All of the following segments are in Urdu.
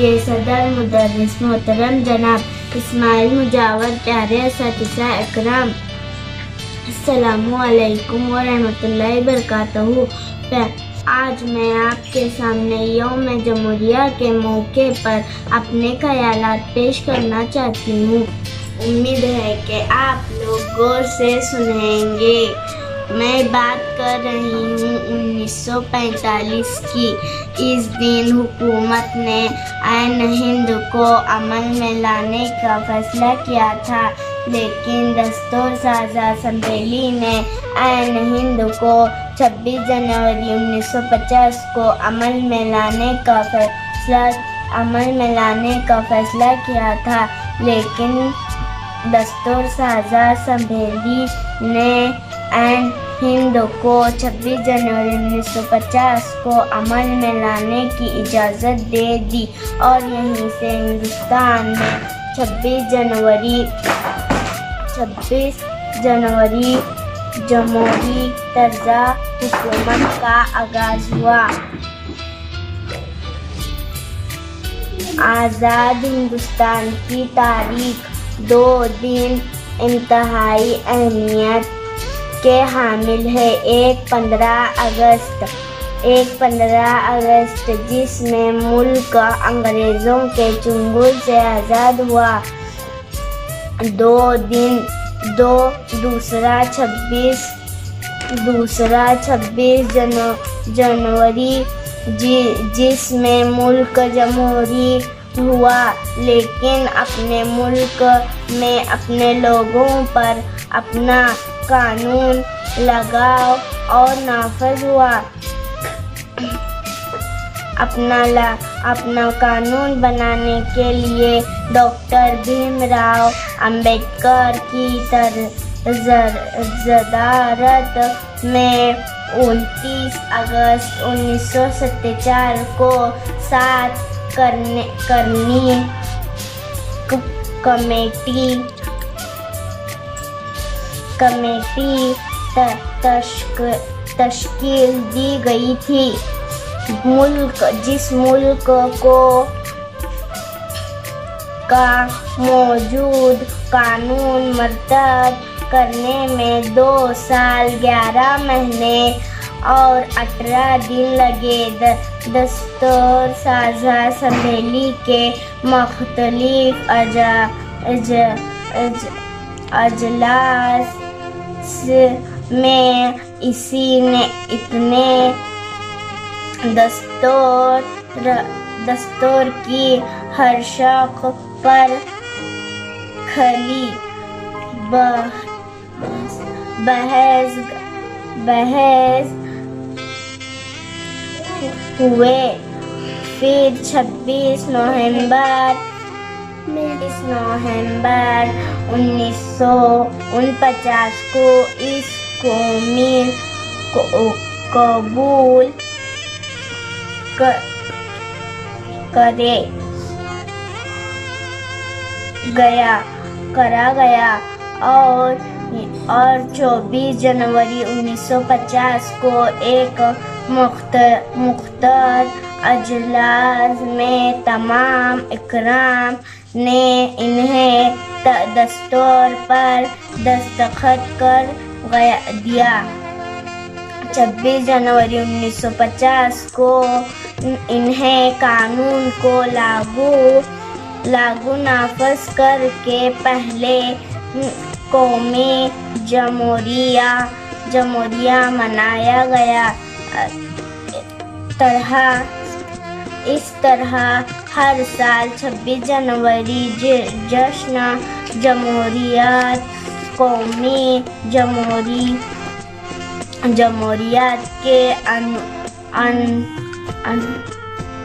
کے صدر مدرس محترم جناب اسماعیل مجاور، پیارے اساتذہ اکرام، السلام علیکم ورحمۃ اللہ وبرکاتہ۔ آج میں آپ کے سامنے یوم جمہوریہ کے موقع پر اپنے خیالات پیش کرنا چاہتی ہوں۔ امید ہے کہ آپ لوگ غور سے سنیں گے۔ میں بات کر رہی ہوں 1945 کی۔ اس دن حکومت نے آئین ہند کو عمل میں لانے کا فیصلہ کیا تھا، لیکن دستور سازہ اسمبلی نے آئین ہند کو 26 جنوری 1950 کو عمل میں لانے کا فیصلہ کیا تھا، لیکن دستور سازہ اسمبلی نے آئین ہند کو 26 جنوری 1950 کو عمل میں لانے کی اجازت دے دی، اور یہیں سے ہندوستان میں 26 جنوری جمہوری طرز حکومت کا آغاز ہوا۔ آزاد ہندوستان کی تاریخ 2 دن انتہائی اہمیت کے حامل ہے۔ ایک 15 اگست جس میں ملک انگریزوں کے چنگل سے آزاد ہوا۔ دوسرا 26 جنوری جس میں ملک جمہوری ہوا، لیکن اپنے ملک میں اپنے لوگوں پر اپنا قانون لگا اور نافذ ہوا۔ اپنا قانون بنانے کے لیے ڈاکٹر بھیم راؤ امبیڈکر کی صدارت میں 29 اگست 1947 کو 7 رکنی کمیٹی تشکیل دی گئی تھی۔ جس ملک کا موجود قانون مرتب کرنے میں 2 سال 11 مہینے اور 18 دن لگے۔ دستور سازہ اسمبلی کے مختلف اجلاس میں اتنے دستور کی ہر شق پر کھلی بحث ہوئے۔ پھر 26 نومبر 1949 کو اس کو قبول کرا گیا اور 24 جنوری 1950 کو ایک مختصر اجلاس میں تمام اکرام نے انہیں دستور پر دستخط کر دیا۔ 26 جنوری 1950 کو انہیں قانون کو لاگو نافذ کر کے پہلے قومی جمہوریہ منایا گیا۔ اس طرح ہر سال 26 جنوری جشن جمہوریت قومی جمہوریت کے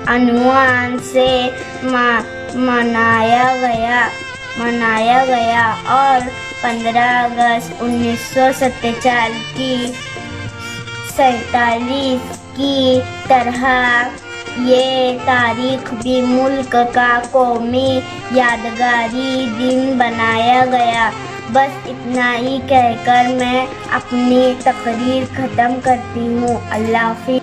عنوان سے منایا گیا اور 15 اگست 1947 کی طرح یہ تاریخ بھی ملک کا قومی یادگاری دن بنایا گیا۔ بس اتنا ہی کہہ کر میں اپنی تقریر ختم کرتی ہوں۔ اللہ حافظ۔